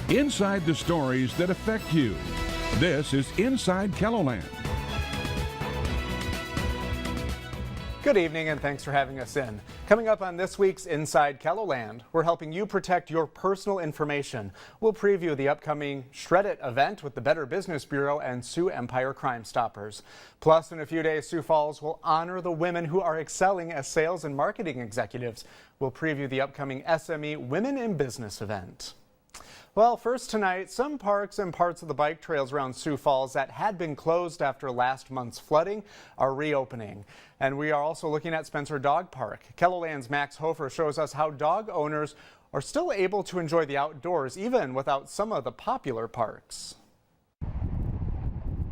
Inside the stories that affect you. This is Inside KELOLAND. Good evening and thanks for having us in. Coming up on this week's Inside KELOLAND, we're helping you protect your personal information. We'll preview the upcoming Shred It event with the Better Business Bureau and Sioux Empire Crime Stoppers. Plus, in a few days, Sioux Falls will honor the women who are excelling as sales and marketing executives. We'll preview the upcoming SME Women in Business event. Well, first tonight, some parks and parts of the bike trails around Sioux Falls that had been closed after last month's flooding are reopening. And we are also looking at Spencer Dog Park. KELOLAND's Max Hofer shows us how dog owners are still able to enjoy the outdoors even without some of the popular parks.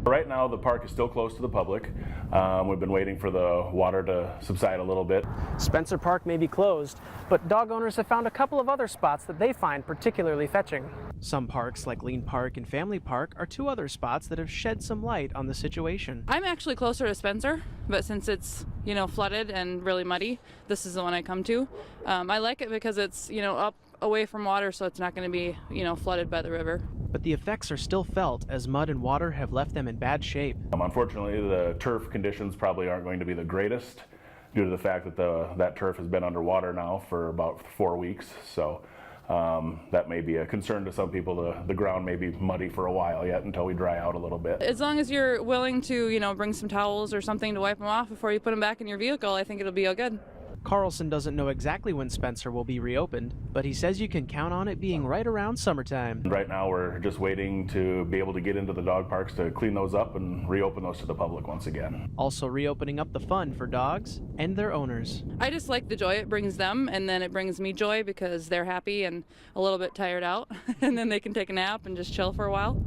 Right now the park is still closed to the public. We've been waiting for the water to subside a little bit. Spencer Park may be closed, but dog owners have found a couple of other spots that they find particularly fetching. Some parks like Lean Park and Family Park are two other spots that have shed some light on the situation. I'm actually closer to Spencer, but since it's, flooded and really muddy, this is the one I come to. I like it because it's, up away from water, so it's not going to be, flooded by the river. But the effects are still felt as mud and water have left them in bad shape. Unfortunately, the turf conditions probably aren't going to be the greatest due to the fact that that turf has been underwater now for about 4 weeks. So that may be a concern to some people. The ground may be muddy for a while yet until we dry out a little bit. As long as you're willing to, bring some towels or something to wipe them off before you put them back in your vehicle, I think it'll be all good. Carlson doesn't know exactly when Spencer will be reopened, but he says you can count on it being right around summertime. Right now we're just waiting to be able to get into the dog parks to clean those up and reopen those to the public once again. Also reopening up the fun for dogs and their owners. I just like the joy it brings them, and then it brings me joy because they're happy and a little bit tired out, and then they can take a nap and just chill for a while.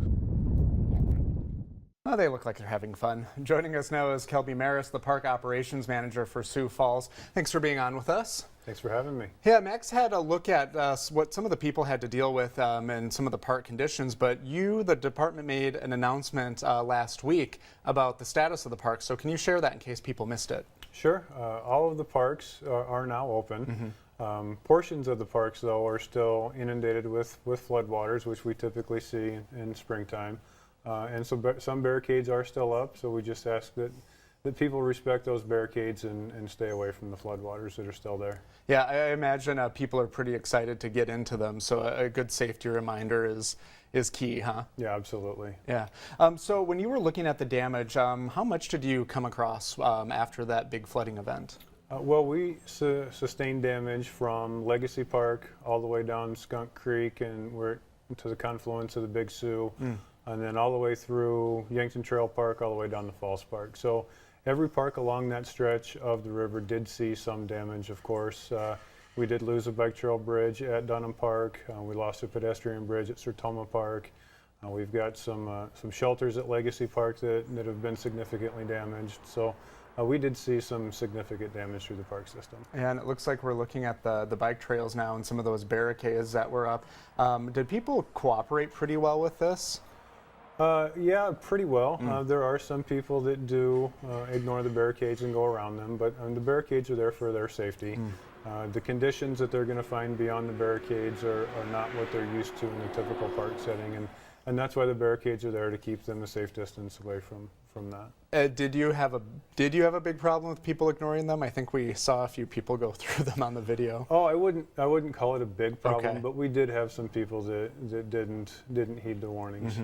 Oh, they look like they're having fun. Joining us now is Kelby Maris, the Park Operations Manager for Sioux Falls. Thanks for being on with us. Thanks for having me. Yeah, Max had a look at what some of the people had to deal with and some of the park conditions, but the department, made an announcement last week about the status of the park. So can you share that in case people missed it? Sure. All of the parks are now open. Portions of the parks, though, are still inundated with floodwaters, which we typically see in springtime. And so some barricades are still up, so we just ask that people respect those barricades and stay away from the floodwaters that are still there. Yeah, I imagine people are pretty excited to get into them, so a good safety reminder is key, huh? Yeah, absolutely. Yeah. So when you were looking at the damage, how much did you come across after that big flooding event? Well, we sustained damage from Legacy Park all the way down Skunk Creek and we're to the confluence of the Big Sioux. And then all the way through Yankton Trail Park, all the way down to Falls Park. So every park along that stretch of the river did see some damage, of course. We did lose a bike trail bridge at Dunham Park. We lost a pedestrian bridge at Sertoma Park. We've got some shelters at Legacy Park that have been significantly damaged. So we did see some significant damage through the park system. And it looks like we're looking at the bike trails now and some of those barricades that were up. Did people cooperate pretty well with this? Yeah, pretty well. There are some people that do ignore the barricades and go around them, but the barricades are there for their safety. The conditions that they're going to find beyond the barricades are not what they're used to in a typical park setting, and that's why the barricades are there, to keep them a safe distance away from that. Did you have a big problem with people ignoring them? I think we saw a few people go through them on the video. Oh, I wouldn't call it a big problem, okay. But we did have some people that didn't heed the warnings.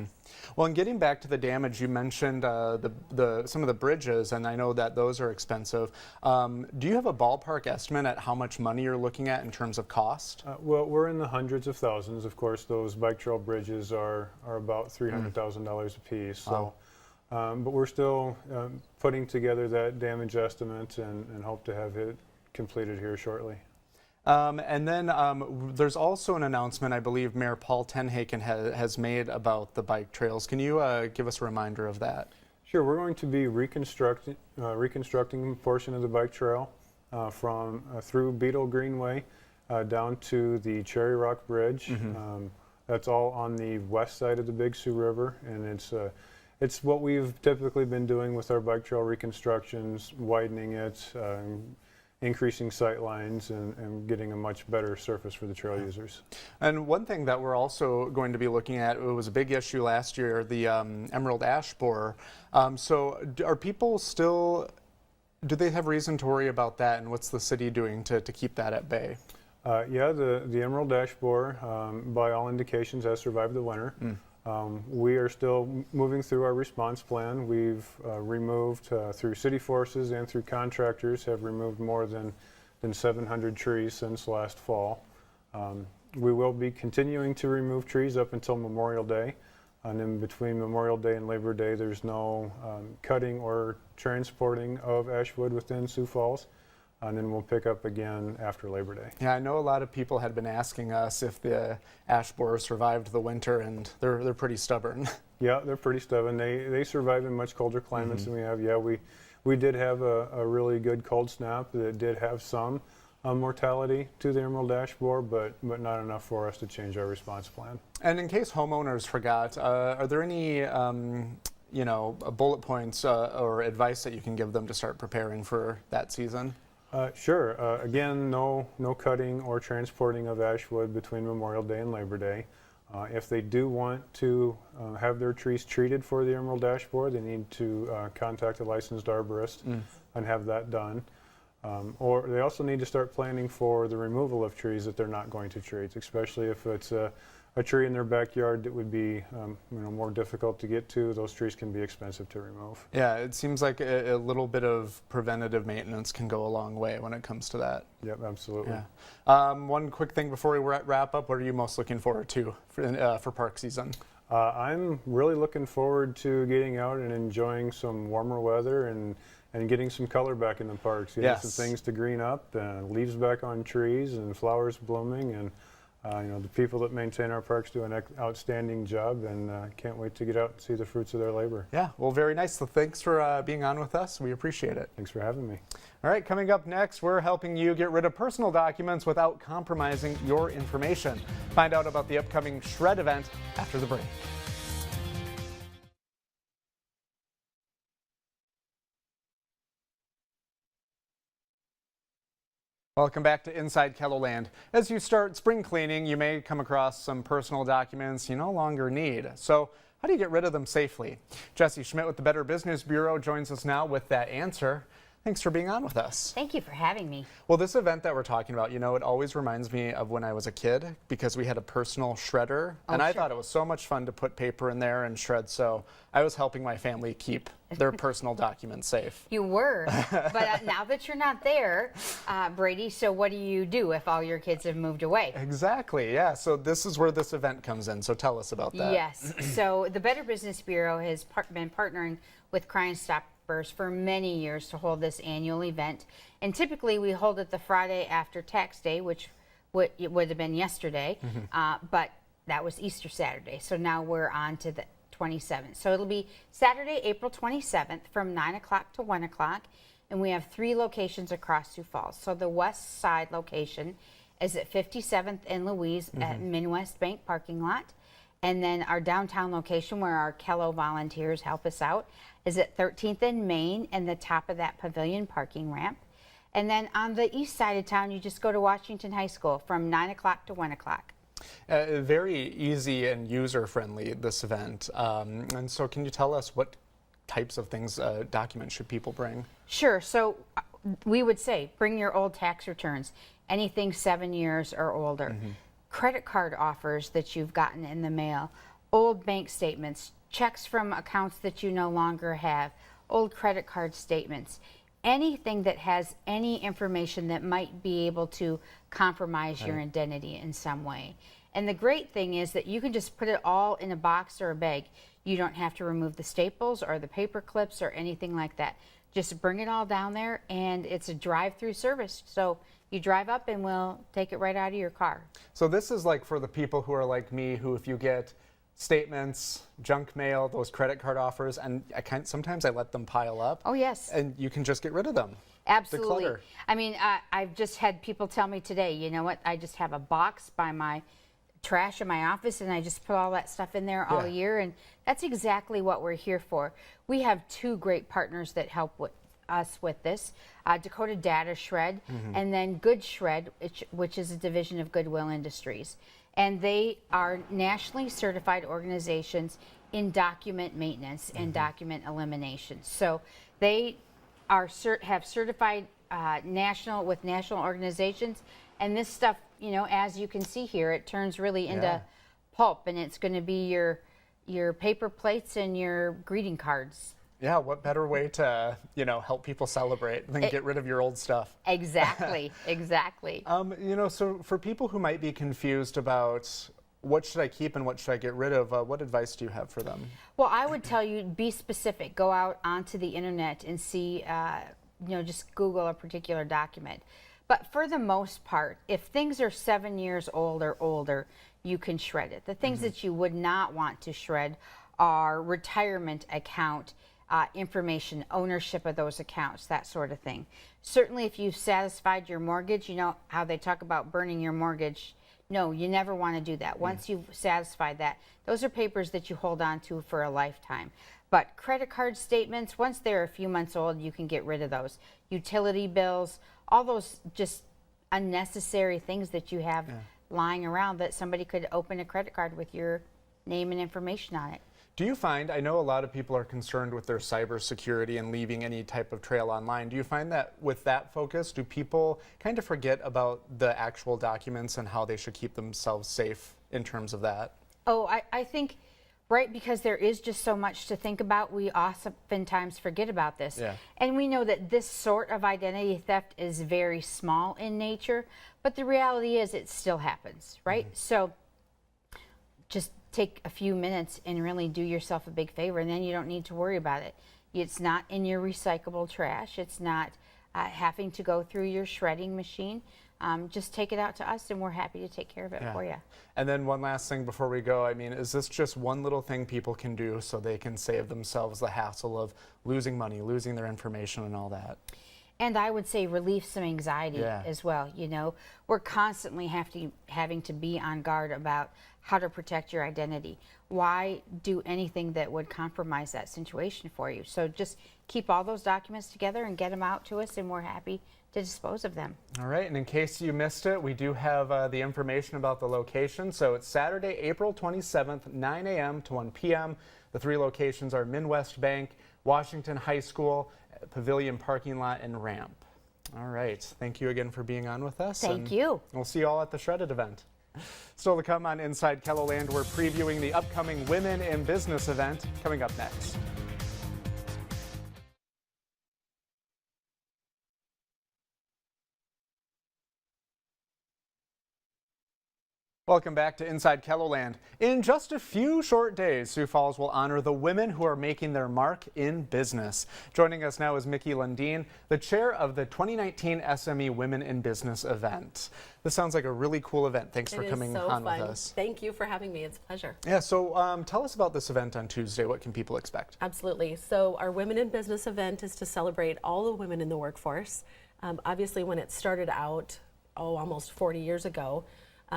Well, and getting back to the damage, you mentioned some of the bridges, and I know that those are expensive. Do you have a ballpark estimate at how much money you're looking at in terms of cost? Well, we're in the hundreds of thousands. Of course, those bike trail bridges are about $300,000 a piece. So. Wow. But we're still putting together that damage estimate and hope to have it completed here shortly. And then there's also an announcement I believe Mayor Paul Tenhaken has made about the bike trails. Can you give us a reminder of that? Sure. We're going to be reconstructing a portion of the bike trail from through Beetle Greenway down to the Cherry Rock Bridge. That's all on the west side of the Big Sioux River, and it's what we've typically been doing with our bike trail reconstructions, widening it, increasing sight lines and getting a much better surface for the trail users. And one thing that we're also going to be looking at, it was a big issue last year, the emerald ash borer. So are people still, do they have reason to worry about that, and what's the city doing to keep that at bay? Yeah, the emerald ash borer, by all indications, has survived the winter. We are still moving through our response plan. We've removed, through city forces and through contractors, have removed more than 700 trees since last fall. We will be continuing to remove trees up until Memorial Day. And then between Memorial Day and Labor Day, there's no cutting or transporting of ash wood within Sioux Falls. And then we'll pick up again after Labor Day. Yeah, I know a lot of people had been asking us if the ash borer survived the winter, and they're pretty stubborn. Yeah, they're pretty stubborn. They survive in much colder climates than we have. Yeah, we did have a really good cold snap that did have some mortality to the emerald ash borer, but not enough for us to change our response plan. And in case homeowners forgot, are there any bullet points or advice that you can give them to start preparing for that season? Sure. Again, no cutting or transporting of ash wood between Memorial Day and Labor Day. If they do want to have their trees treated for the emerald ash borer, they need to contact a licensed arborist and have that done. Or they also need to start planning for the removal of trees that they're not going to treat, especially if it's a tree in their backyard that would be more difficult to get to. Those trees can be expensive to remove. Yeah, it seems like a little bit of preventative maintenance can go a long way when it comes to that. Yep, absolutely. Yeah. One quick thing before we wrap up, what are you most looking forward to for park season? I'm really looking forward to getting out and enjoying some warmer weather and getting some color back in the parks. Getting some things to green up, and leaves back on trees and flowers blooming, and the people that maintain our parks do an outstanding job, and can't wait to get out and see the fruits of their labor. Yeah, well, very nice. So thanks for being on with us. We appreciate it. Thanks for having me. All right, coming up next, we're helping you get rid of personal documents without compromising your information. Find out about the upcoming Shred event after the break. Welcome back to Inside KELOLAND. As you start spring cleaning, you may come across some personal documents you no longer need. So how do you get rid of them safely? Jesse Schmidt with the Better Business Bureau joins us now with that answer. Thanks for being on with us. Thank you for having me. Well, this event that we're talking about, it always reminds me of when I was a kid because we had a personal shredder. And I thought it was so much fun to put paper in there and shred. So I was helping my family keep their personal documents safe. You were, but now that you're not there, Brady, so what do you do if all your kids have moved away? Exactly, yeah. So this is where this event comes in. So tell us about that. Yes, so the Better Business Bureau has been partnering with Crime Stoppers for many years to hold this annual event. And typically we hold it the Friday after Tax Day, which would have been yesterday, but that was Easter Saturday. So now we're on to the 27th. So it'll be Saturday, April 27th from 9 o'clock to 1 o'clock. And we have 3 locations across Sioux Falls. So the west side location is at 57th and Louise at Midwest Bank parking lot. And then our downtown location where our Kelo volunteers help us out is at 13th and Main and the top of that pavilion parking ramp. And then on the east side of town, you just go to Washington High School from 9 o'clock to 1 o'clock. Very easy and user-friendly, this event. And so can you tell us what types of things, documents should people bring? Sure. So we would say bring your old tax returns, anything 7 years or older. Credit card offers that you've gotten in the mail, old bank statements, checks from accounts that you no longer have, old credit card statements. Anything that has any information that might be able to compromise your identity in some way. And the great thing is that you can just put it all in a box or a bag. You don't have to remove the staples or the paper clips or anything like that. Just bring it all down there, and it's a drive-through service. So you drive up and we'll take it right out of your car. So this is like for the people who are like me, who if you get statements, junk mail, those credit card offers, and sometimes I let them pile up. Oh, yes. And you can just get rid of them. Absolutely. Declutter. I mean, I've just had people tell me today, you know what, I just have a box by my trash in my office and I just put all that stuff in there all year, and that's exactly what we're here for. We have 2 great partners that help with us with this, Dakota Data Shred, and then Good Shred, which is a division of Goodwill Industries. And they are nationally certified organizations in document maintenance and document elimination. So they are have certified national organizations, and this stuff, you know, as you can see here, it turns really into pulp, and it's going to be your paper plates and your greeting cards. Yeah, what better way to, you know, help people celebrate than get rid of your old stuff? Exactly, exactly. You know, so for people who might be confused about what should I keep and what should I get rid of, what advice do you have for them? Well, I would tell you, be specific. Go out onto the internet and see, you know, just Google a particular document. But for the most part, if things are 7 years old or older, you can shred it. The things that you would not want to shred are retirement account information, ownership of those accounts, that sort of thing. Certainly if you've satisfied your mortgage, you know how they talk about burning your mortgage. No, you never want to do that. Once you've satisfied that, those are papers that you hold on to for a lifetime. But credit card statements, once they're a few months old, you can get rid of those. Utility bills, all those just unnecessary things that you have lying around that somebody could open a credit card with your name and information on it. Do you find, I know a lot of people are concerned with their cybersecurity and leaving any type of trail online. Do you find that with that focus, do people kind of forget about the actual documents and how they should keep themselves safe in terms of that? Oh, I think, right, because there is just so much to think about, we oftentimes forget about this. Yeah. And we know that this sort of identity theft is very small in nature, but the reality is it still happens, right? So just take a few minutes and really do yourself a big favor, and then you don't need to worry about it. It's not in your recyclable trash. It's not having to go through your shredding machine. Just take it out to us, and we're happy to take care of it for you. And then one last thing before we go, I mean, is this just one little thing people can do so they can save themselves the hassle of losing money, losing their information and all that? And I would say relieve some anxiety as well. You know, we're constantly having to be on guard about how to protect your identity. Why do anything that would compromise that situation for you? So just keep all those documents together and get them out to us, and we're happy to dispose of them. All right, and in case you missed it, we do have the information about the location. So it's Saturday, April 27th, 9 a.m. to 1 p.m. The 3 locations are Midwest Bank, Washington High School, Pavilion Parking Lot, and Ramp. All right, thank you again for being on with us. Thank you. We'll see you all at the Shredded event. Still to come on Inside KELOLAND, we're previewing the upcoming Women in Business event coming up next. Welcome back to Inside KELOLAND. In just a few short days, Sioux Falls will honor the women who are making their mark in business. Joining us now is Mickey Lundeen, the chair of the 2019 SME Women in Business event. This sounds like a really cool event. Thanks for coming on with us. Thank you for having me. It's a pleasure. Yeah, so tell us about this event on Tuesday. What can people expect? Absolutely. So our Women in Business event is to celebrate all the women in the workforce. Obviously, when it started out, almost 40 years ago,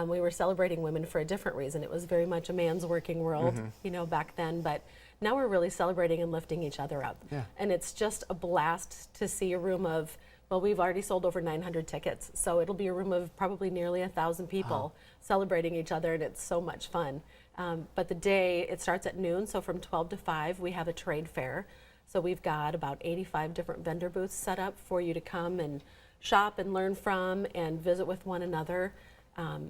we were celebrating women for a different reason. It was very much a man's working world, you know, back then, but now we're really celebrating and lifting each other up. Yeah. And it's just a blast to see a room of, well, we've already sold over 900 tickets, so it'll be a room of probably nearly 1,000 people celebrating each other, and it's so much fun. But the day, it starts at noon, so from 12 to 5, we have a trade fair. So we've got about 85 different vendor booths set up for you to come and shop and learn from and visit with one another.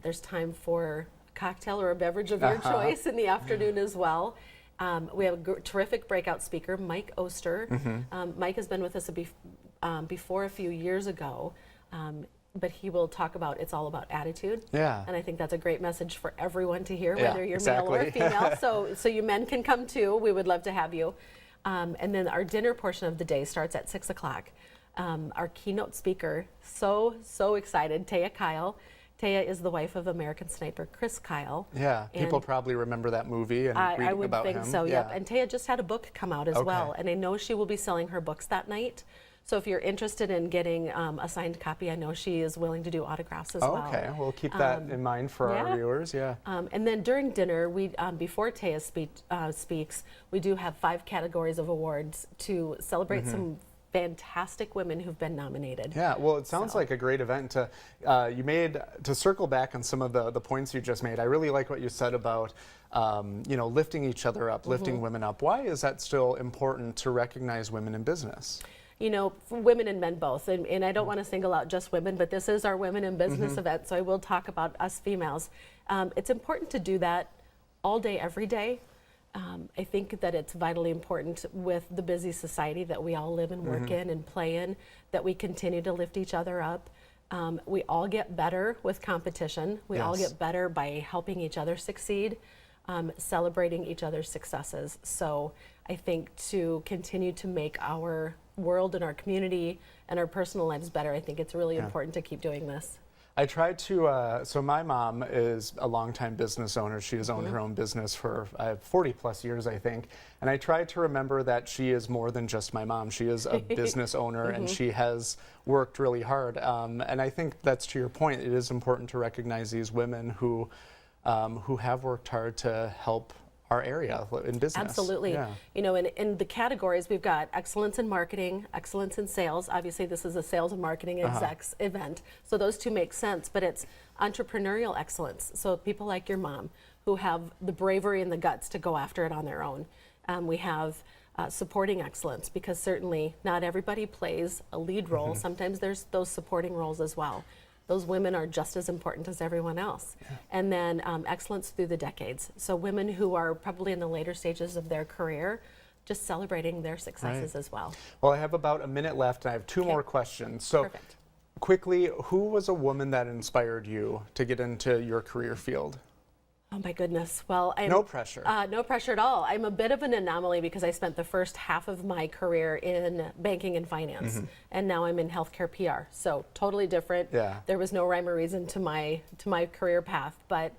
There's time for a cocktail or a beverage of your choice in the afternoon as well. We have a terrific breakout speaker, Mike Oster. Mike has been with us before a few years ago, but he will talk about it's all about attitude. Yeah. And I think that's a great message for everyone to hear, whether you're male or female. So you men can come too. We would love to have you. And then our dinner portion of the day starts at 6 o'clock. Our keynote speaker, so excited, Taya Kyle. Taya is the wife of American Sniper Chris Kyle. Yeah, people probably remember that movie and reading I would about think him. so, yep. And Taya just had a book come out as well, and I know she will be selling her books that night. So if you're interested in getting a signed copy, I know she is willing to do autographs as well. Okay, we'll keep that in mind for our viewers, and then during dinner, we before Taya speaks, we do have 5 categories of awards to celebrate some fantastic women who've been nominated. Yeah, well, it sounds like a great event. To circle back on some of the points you just made, I really like what you said about lifting each other up, lifting women up. Why is that still important to recognize women in business? You know, for women and men both, and I don't want to single out just women, but this is our Women in Business event, so I will talk about us females. It's important to do that all day, every day. I think that it's vitally important with the busy society that we all live and work in and play in, that we continue to lift each other up. We all get better with competition. We all get better by helping each other succeed, celebrating each other's successes. So I think to continue to make our world and our community and our personal lives better, I think it's really important to keep doing this. I tried to, so my mom is a longtime business owner. She has owned her own business for 40 plus years, I think. And I tried to remember that she is more than just my mom. She is a business owner and she has worked really hard. And I think that's to your point. It is important to recognize these women who have worked hard to help our area in business. Absolutely. Yeah. You know, in the categories, we've got excellence in marketing, excellence in sales. Obviously, this is a sales and marketing execs event, so those two make sense, but it's entrepreneurial excellence. So people like your mom who have the bravery and the guts to go after it on their own. We have supporting excellence, because certainly not everybody plays a lead role. Sometimes there's those supporting roles as well. Those women are just as important as everyone else. And then excellence through the decades. So women who are probably in the later stages of their career, just celebrating their successes as well. Well, I have about a minute left and I have two more questions. So quickly, who was a woman that inspired you to get into your career field? Oh my goodness. Well, no pressure. No pressure at all. I'm a bit of an anomaly because I spent the first half of my career in banking and finance, and now I'm in healthcare PR. So totally different. Yeah. There was no rhyme or reason to my career path, but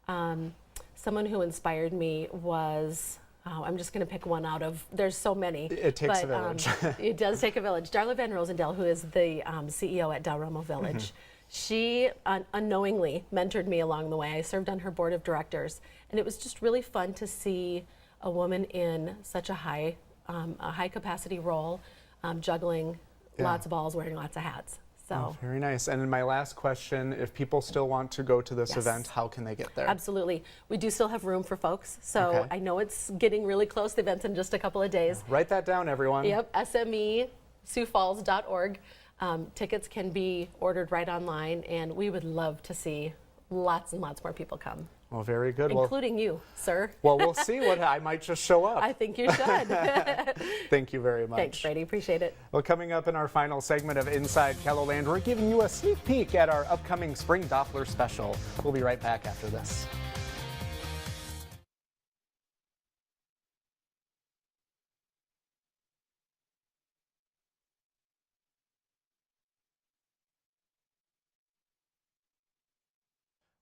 someone who inspired me was, I'm just going to pick one out of, there's so many. It takes a village. It does take a village. Darla Van Rosendale, who is the CEO at Dalrymple Village. She unknowingly mentored me along the way. I served on her board of directors, and it was just really fun to see a woman in such a high capacity role, juggling lots of balls, wearing lots of hats. So very nice. And in my last question, if people still want to go to this event, how can they get there? Absolutely. We do still have room for folks. So I know it's getting really close. The event's in just a couple of days. Write that down, everyone. Yep, SMESiouxFalls.org. Tickets can be ordered right online, and we would love to see lots and lots more people come. Well, very good. Including you, sir. Well, we'll see. I might just show up. I think you should. Thank you very much. Thanks, Brady. Appreciate it. Well, coming up in our final segment of Inside KELOLAND, we're giving you a sneak peek at our upcoming Spring Doppler special. We'll be right back after this.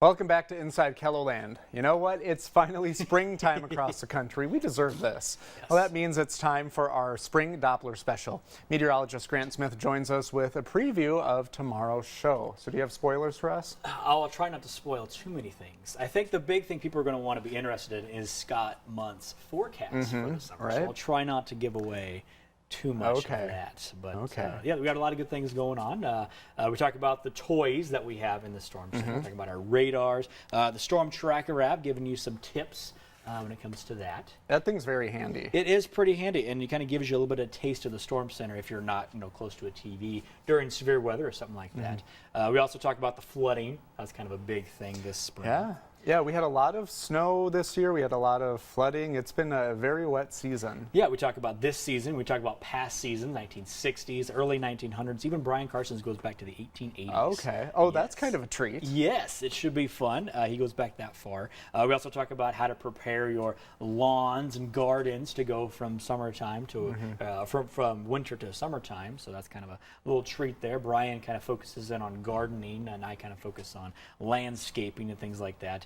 Welcome back to Inside KELOLAND. You know what? It's finally springtime across the country. We deserve this. Well, that means it's time for our Spring Doppler special. Meteorologist Grant Smith joins us with a preview of tomorrow's show. So do you have spoilers for us? I'll try not to spoil too many things. I think the big thing people are going to want to be interested in is Scott Munt's forecast for the summer. So I'll try not to give away too much of that, but yeah, we got a lot of good things going on. We talk about the toys that we have in the Storm Center. We're talking about our radars, the Storm Tracker app, giving you some tips when it comes to that. That thing's very handy. It is pretty handy, and it kind of gives you a little bit of taste of the Storm Center if you're not, close to a TV during severe weather or something like that. We also talk about the flooding. That's kind of a big thing this spring. Yeah, we had a lot of snow this year. We had a lot of flooding. It's been a very wet season. Yeah, we talk about this season. We talk about past seasons, 1960s, early 1900s. Even Brian Carson's goes back to the 1880s. Okay. Oh, that's kind of a treat. Yes, it should be fun. He goes back that far. We also talk about how to prepare your lawns and gardens to go from summertime to from winter to summertime. So that's kind of a little treat there. Brian kind of focuses in on gardening, and I kind of focus on landscaping and things like that.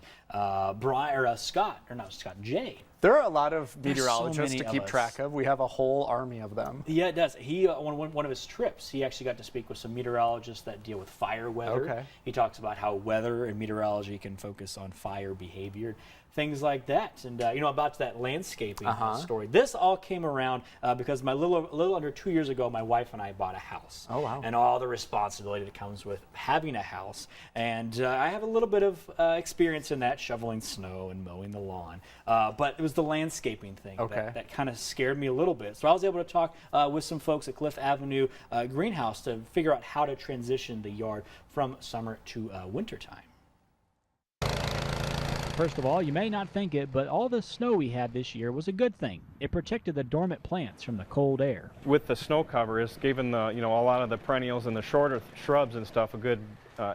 Jay. There are a lot of meteorologists to keep track of. We have a whole army of them. Yeah, it does. He on one of his trips, he actually got to speak with some meteorologists that deal with fire weather. He talks about how weather and meteorology can focus on fire behavior. things like that. And about that landscaping story. This all came around because a little under 2 years ago, my wife and I bought a house. Oh, wow. And all the responsibility that comes with having a house. And I have a little bit of experience in that, shoveling snow and mowing the lawn. But it was the landscaping thing that kind of scared me a little bit. So I was able to talk with some folks at Cliff Avenue Greenhouse to figure out how to transition the yard from summer to winter time. First of all, you may not think it, but all the snow we had this year was a good thing. It protected the dormant plants from the cold air. With the snow cover, it's given a lot of the perennials and the shorter shrubs and stuff a good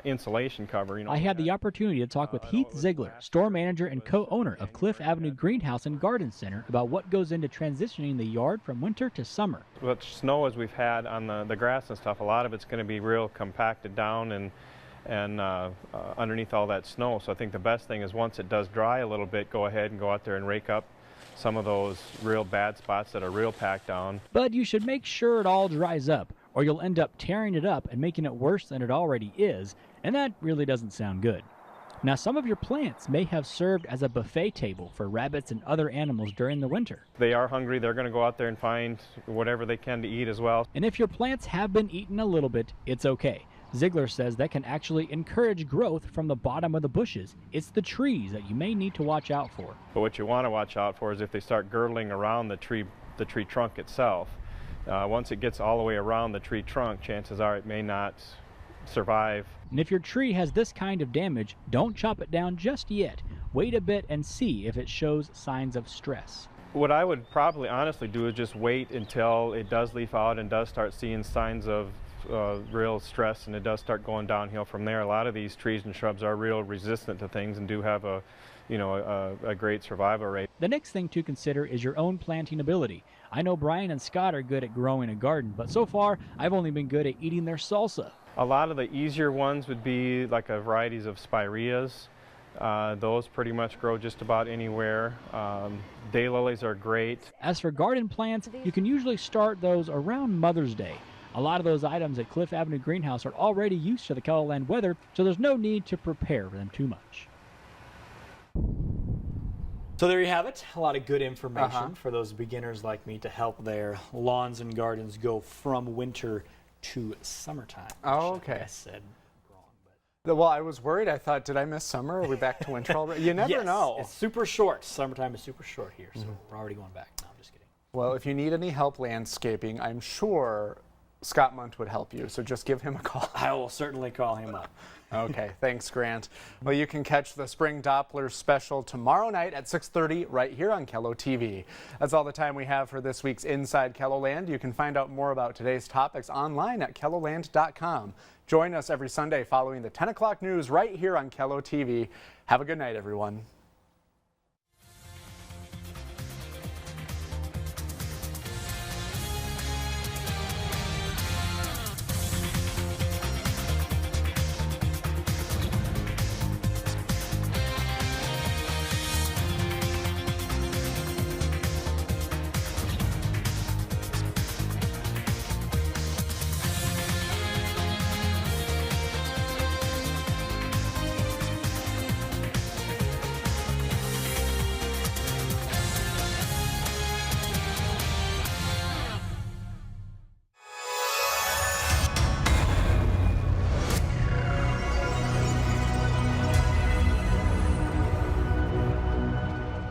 insulation cover. I had the opportunity to talk with Heath Ziegler, store manager and co-owner of Cliff Avenue Greenhouse and Garden Center, about what goes into transitioning the yard from winter to summer. With snow as we've had on the grass and stuff, a lot of it's going to be real compacted down and underneath all that snow. So I think the best thing is once it does dry a little bit, go ahead and go out there and rake up some of those real bad spots that are real packed down. But you should make sure it all dries up, or you'll end up tearing it up and making it worse than it already is, and that really doesn't sound good. Now, some of your plants may have served as a buffet table for rabbits and other animals during the winter. They are hungry. They're going to go out there and find whatever they can to eat as well. And if your plants have been eaten a little bit, it's okay. Ziegler says that can actually encourage growth from the bottom of the bushes. It's the trees that you may need to watch out for. But what you want to watch out for is if they start girdling around the tree trunk itself. Once it gets all the way around the tree trunk, chances are it may not survive. And if your tree has this kind of damage, don't chop it down just yet. Wait a bit and see if it shows signs of stress. What I would probably honestly do is just wait until it does leaf out and does start seeing signs of real stress, and it does start going downhill from there. A lot of these trees and shrubs are real resistant to things and do have a great survival rate. The next thing to consider is your own planting ability. I know Brian and Scott are good at growing a garden, but so far I've only been good at eating their salsa. A lot of the easier ones would be like varieties of spireas. Those pretty much grow just about anywhere. Daylilies are great. As for garden plants, you can usually start those around Mother's Day. A lot of those items at Cliff Avenue Greenhouse are already used to the KELOLAND weather, so there's no need to prepare for them too much. So there you have it. A lot of good information for those beginners like me to help their lawns and gardens go from winter to summertime. Oh, okay. I said wrong, but well, I was worried. I thought, did I miss summer? Are we back to winter already? You never know. It's super short. Summertime is super short here, so we're already going back. No, I'm just kidding. Well, if you need any help landscaping, I'm sure Scott Munt would help you, so just give him a call. I will certainly call him up. Okay, thanks, Grant. Well, you can catch the Spring Doppler special tomorrow night at 6:30 right here on KELO TV. That's all the time we have for this week's Inside KELOLAND. You can find out more about today's topics online at KELOLAND.com. Join us every Sunday following the 10 o'clock news right here on KELO TV. Have a good night, everyone.